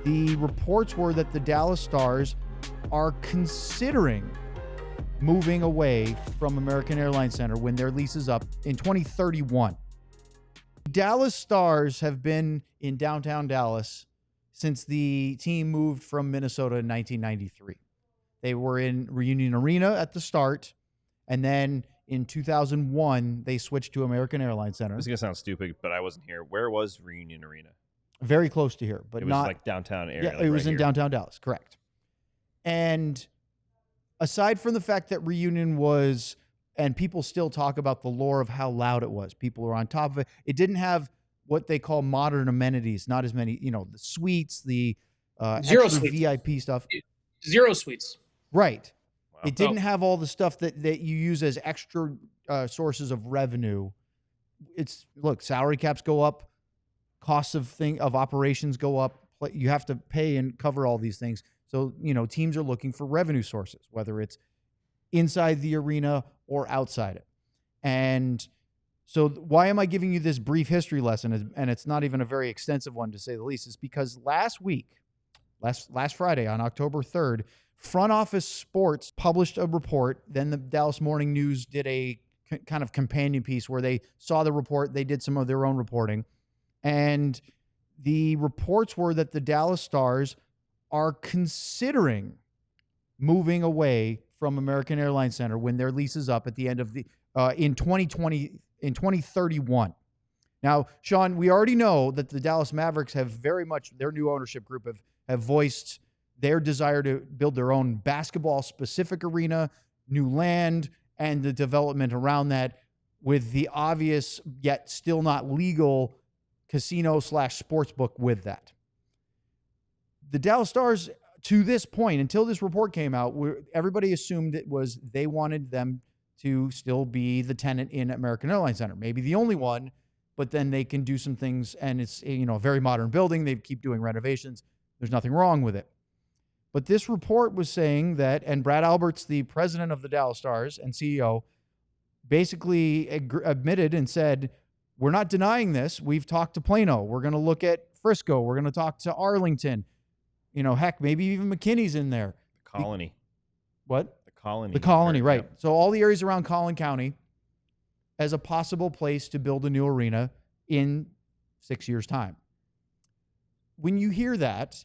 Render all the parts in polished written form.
The reports were that the Dallas Stars are considering moving away from American Airlines Center when their lease is up in 2031. Dallas Stars have been in downtown Dallas since the team moved from Minnesota in 1993. They were in Reunion Arena at the start, and then in 2001, they switched to American Airlines Center. This is going to sound stupid, but I wasn't here. Where was Reunion Arena? Very close to here, but it was not like downtown area. Yeah, like it was right in here. downtown Dallas, correct. And aside from the fact that Reunion was, and people still talk about the lore of how loud it was, people were on top of it. It didn't have what they call modern amenities, not as many, the suites, the Zero extra suites. VIP stuff. Zero suites. Right. Wow. It didn't have all the stuff that you use as extra sources of revenue. Look, salary caps go up, costs of operations go up. You have to pay and cover all these things. So, teams are looking for revenue sources, whether it's inside the arena or outside it. And so why am I giving you this brief history lesson? And it's not even a very extensive one, to say the least. Is because last Friday on October 3rd, Front Office Sports published a report. Then the Dallas Morning News did a kind of companion piece where they saw the report. They did some of their own reporting. And the reports were that the Dallas Stars are considering moving away from American Airlines Center when their lease is up at the end of in 2031. Now, Sean, we already know that the Dallas Mavericks have very much, their new ownership group have voiced their desire to build their own basketball-specific arena, new land, and the development around that, with the obvious yet still not legal casino/sportsbook with that. The Dallas Stars, to this point, until this report came out, everybody assumed it was they wanted them to still be the tenant in American Airlines Center, maybe the only one, but then they can do some things, and it's a very modern building. They keep doing renovations. There's nothing wrong with it. But this report was saying that, and Brad Alberts, the president of the Dallas Stars and CEO, basically admitted and said, we're not denying this. We've talked to Plano. We're going to look at Frisco. We're going to talk to Arlington. Heck, maybe even McKinney's in there. The Colony. What? The Colony. The Colony, right. Yeah. So all the areas around Collin County as a possible place to build a new arena in 6 years' time. When you hear that,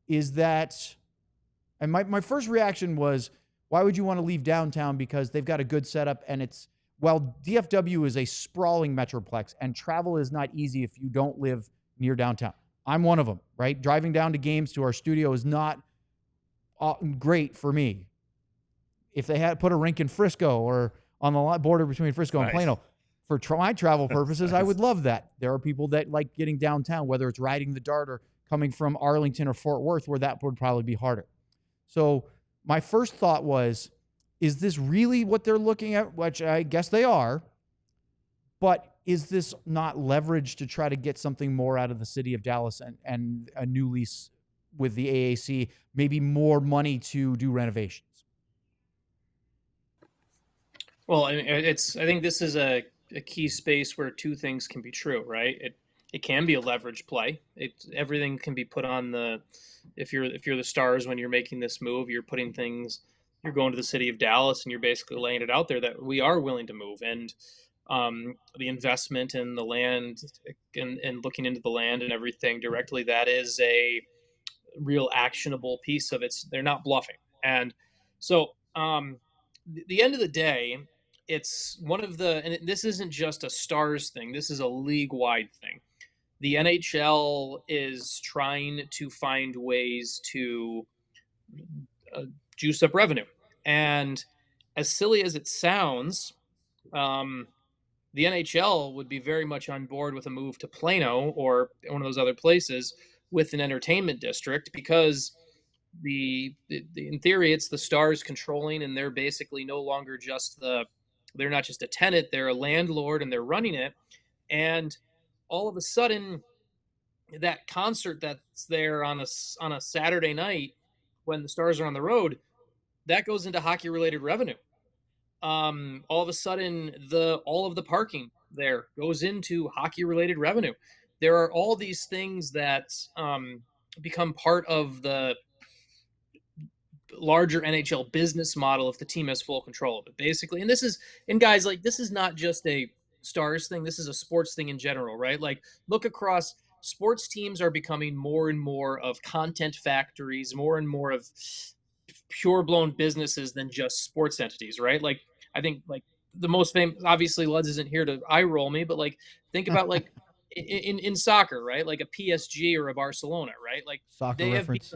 and my first reaction was, why would you want to leave downtown? Because they've got a good setup, and while DFW is a sprawling metroplex, and travel is not easy if you don't live near downtown. I'm one of them, right? Driving down to games to our studio is not great for me. If they had put a rink in Frisco or on the border between Frisco and Plano, for my travel purposes, I would love that. There are people that like getting downtown, whether it's riding the Dart or coming from Arlington or Fort Worth, where that would probably be harder. So my first thought was, is this really what they're looking at? Which I guess they are. But is this not leverage to try to get something more out of the city of Dallas and a new lease with the AAC, maybe more money to do renovations? Well, I think this is a key space where two things can be true, right? It can be a leverage play. Everything can be put on if you're the Stars, when you're making this move, you're going to the city of Dallas and you're basically laying it out there that we are willing to move. And the investment in the land and looking into the land and everything directly, that is a real actionable piece of it. They're not bluffing. And so the end of the day, it's and this isn't just a Stars thing. This is a league-wide thing. The NHL is trying to find ways to juice up revenue. And as silly as it sounds, the NHL would be very much on board with a move to Plano or one of those other places with an entertainment district, because in theory, it's the Stars controlling, and they're basically no longer they're not just a tenant, they're a landlord and they're running it. And all of a sudden, that concert that's there on a Saturday night when the Stars are on the road, that goes into hockey related revenue. All of a sudden, all of the parking there goes into hockey related revenue. there are all these things that become part of the larger NHL business model if the team has full control of it, basically. And guys, like, this is not just a Stars thing, this is a sports thing in general, right? Like, look across, sports teams are becoming more and more of content factories, more and more of pure blown businesses than just sports entities, right? Like, I think, like, the most famous, obviously Luds isn't here to eye roll me, but like, think about, like, in soccer, right? Like a PSG or a Barcelona, right? Like, Soccer they have reference.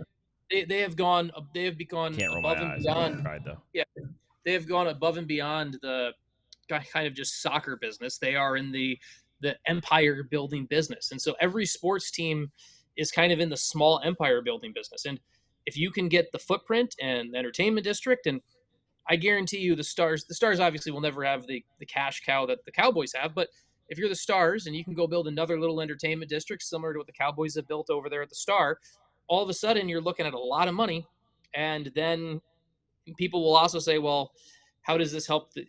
they have gone they have gone Can't roll above my and eyes. I beyond. tried though. Yeah, they have gone above and beyond the kind of just soccer business. They are in the empire building business, and so every sports team is kind of in the small empire building business. And if you can get the footprint and the entertainment district, and I guarantee you, the Stars obviously will never have the cash cow that the Cowboys have, but if you're the Stars and you can go build another little entertainment district similar to what the Cowboys have built over there at the Star, all of a sudden you're looking at a lot of money. And then people will also say, well, how does this help the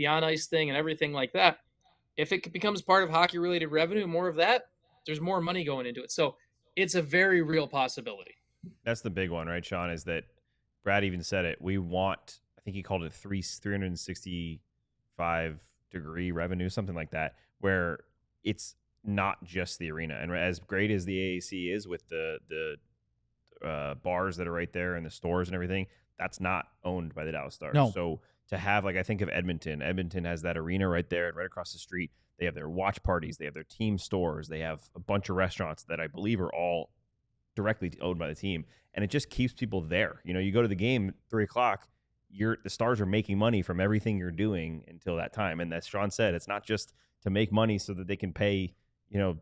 on ice thing and everything like that? If it becomes part of hockey related revenue, more of that, there's more money going into it. So it's a very real possibility. That's the big one, right, Sean? Is that Brad even said it? We want, I think he called it 365-degree revenue, something like that, where it's not just the arena. And as great as the AAC is with the bars that are right there and the stores and everything, that's not owned by the Dallas Stars. No. So to have, like, I think of Edmonton. Edmonton has that arena right there, and right across the street, they have their watch parties, they have their team stores, they have a bunch of restaurants that I believe are all directly owned by the team, and it just keeps people there. You know, you go to the game at 3:00, the Stars are making money from everything you're doing until that time. And as Sean said, it's not just to make money so that they can pay,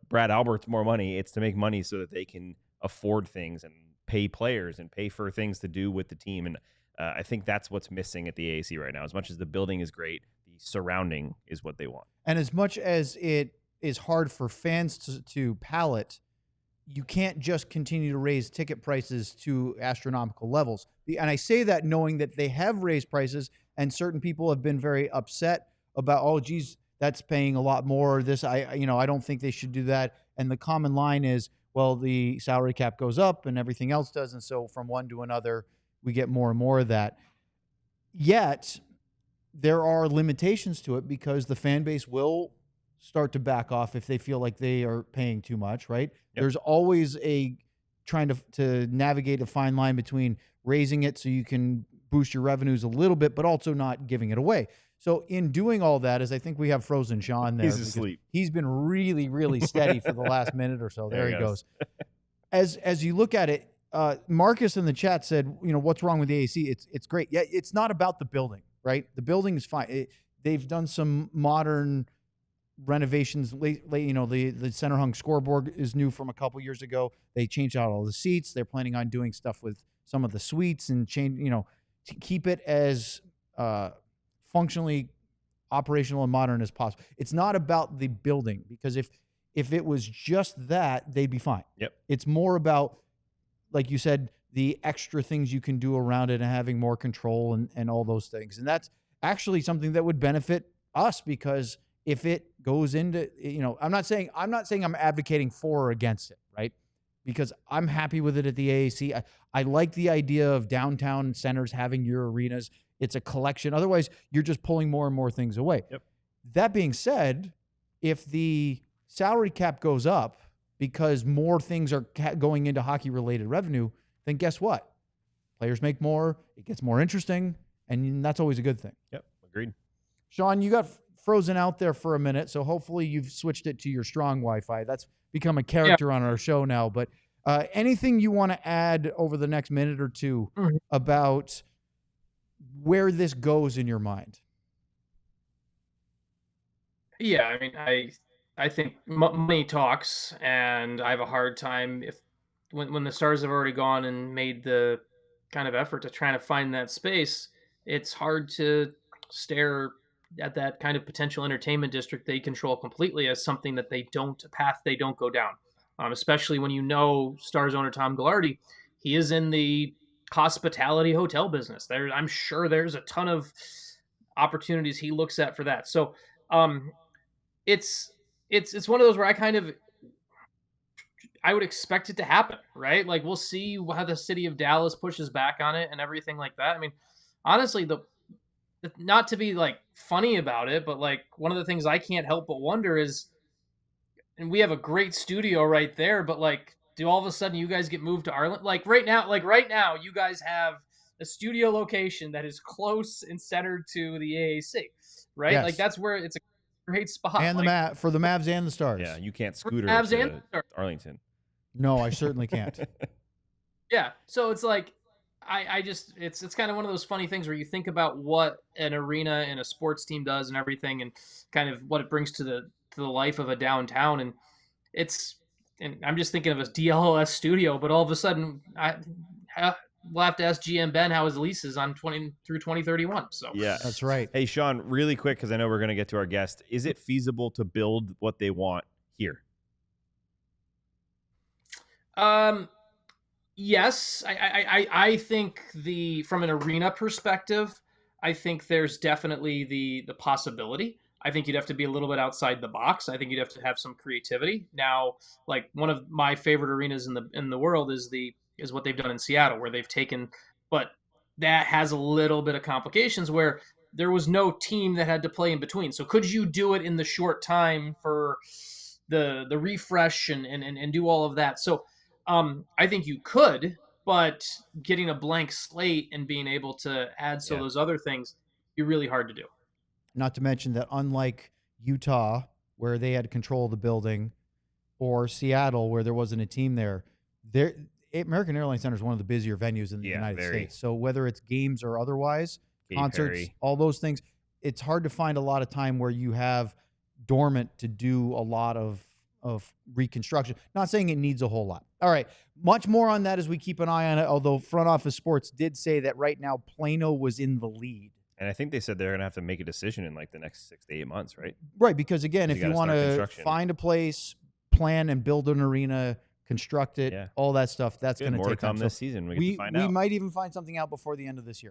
Brad Alberts more money. It's to make money so that they can afford things and pay players and pay for things to do with the team. And I think that's what's missing at the AAC right now. As much as the building is great, the surrounding is what they want. And as much as it is hard for fans to palate, you can't just continue to raise ticket prices to astronomical levels. And I say that knowing that they have raised prices, and certain people have been very upset about, oh, geez, that's paying a lot more. I don't think they should do that. And the common line is, well, the salary cap goes up and everything else does. And so from one to another, we get more and more of that. Yet there are limitations to it because the fan base will start to back off if they feel like they are paying too much, right? Yep. There's always trying to navigate a fine line between raising it so you can boost your revenues a little bit, but also not giving it away. So in doing all that, as I think we have frozen Sean there. He's asleep. He's been really, really steady for the last minute or so. There he goes. As you look at it, Marcus in the chat said, what's wrong with the AAC? It's great. Yeah, it's not about the building, right? The building is fine. They've done some modern renovations. The center hung scoreboard is new from a couple years ago. They changed out all the seats. They're planning on doing stuff with some of the suites and to keep it as functionally operational and modern as possible. It's not about the building, because if it was just that, they'd be fine. Yep. It's more about, like you said, the extra things you can do around it and having more control and all those things. And that's actually something that would benefit us, because if it goes into, I'm not saying I'm advocating for or against it, right? Because I'm happy with it at the AAC. I like the idea of downtown centers having your arenas. It's a collection. Otherwise, you're just pulling more and more things away. Yep. That being said, if the salary cap goes up because more things are going into hockey-related revenue, then guess what? Players make more. It gets more interesting, and that's always a good thing. Yep, agreed. Sean, you got frozen out there for a minute, so hopefully you've switched it to your strong Wi-Fi. That's become a character on our show now. But anything you want to add over the next minute or two about where this goes in your mind? Yeah, I mean, I think money talks, and I have a hard time when the Stars have already gone and made the kind of effort to try to find that space. It's hard to stare at that kind of potential entertainment district they control completely as something that a path they don't go down. Especially when Stars owner Tom Ghilardi, he is in the hospitality hotel business. I'm sure there's a ton of opportunities he looks at for that. So it's one of those where I would expect it to happen, right? Like we'll see how the city of Dallas pushes back on it and everything like that. I mean, honestly, not to be like funny about it, but like one of the things I can't help but wonder is, and we have a great studio right there, but like, do all of a sudden you guys get moved to Arlington? Like right now, you guys have a studio location that is close and centered to the AAC, right? Yes. Like that's where it's a great spot. And like, for the Mavs and the Stars. Yeah, you can't scooter Mavs to and Stars. Arlington. No, I certainly can't. Yeah, so it's like I just it's kind of one of those funny things where you think about what an arena and a sports team does and everything, and kind of what it brings to the life of a downtown, and I'm just thinking of a DLS studio, but all of a sudden we'll have to ask GM Ben how his lease is on 2031. So yeah, that's right. Hey Sean, really quick, because I know we're going to get to our guest. Is it feasible to build what they want here? Yes, I think from an arena perspective, I think there's definitely the possibility. I think you'd have to be a little bit outside the box. I think you'd have to have some creativity. Now, like one of my favorite arenas in the world is what they've done in Seattle, where they've taken, but that has a little bit of complications where there was no team that had to play in between. So could you do it in the short time for the refresh and do all of that? So I think you could, but getting a blank slate and being able to add those other things be really hard to do. Not to mention that unlike Utah, where they had control of the building, or Seattle, where there wasn't a team there, American Airlines Center is one of the busier venues in the United States. So whether it's games or otherwise, concerts, all those things, it's hard to find a lot of time where you have dormant to do a lot of reconstruction. Not saying it needs a whole lot. All right. Much more on that as we keep an eye on it, although Front Office Sports did say that right now Plano was in the lead. And I think they said they're going to have to make a decision in like the next 6 to 8 months, right? Right, because again, if you want to find a place, plan and build an arena, construct it, all that stuff, that's going to take time. This season. We might even find something out before the end of this year.